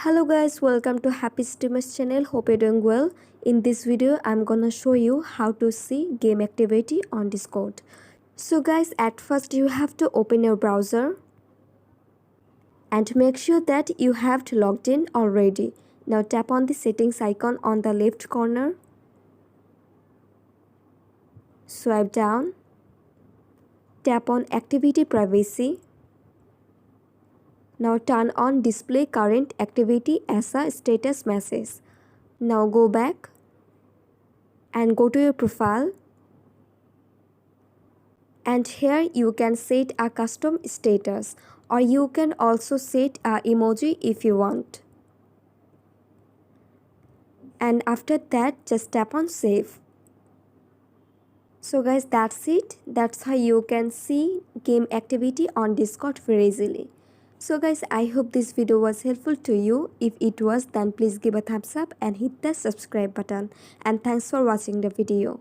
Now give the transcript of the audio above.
Hello guys, welcome to Happy Streamers channel. Hope you're doing well. In this video, I'm gonna show you how to see game activity on Discord. So guys, at first you have to open your browser and make sure that you have logged in already. Now tap on the settings icon on the left corner. Swipe down. Tap on activity privacy. Now turn on display current activity as a status message. Now go back and go to your profile, and here you can set a custom status, or you can also set a emoji if you want. And after that, just tap on save. So guys, that's it. That's how you can see game activity on Discord very easily. So guys, I hope this video was helpful to you. If it was, then please give a thumbs up and hit the subscribe button. And thanks for watching the video.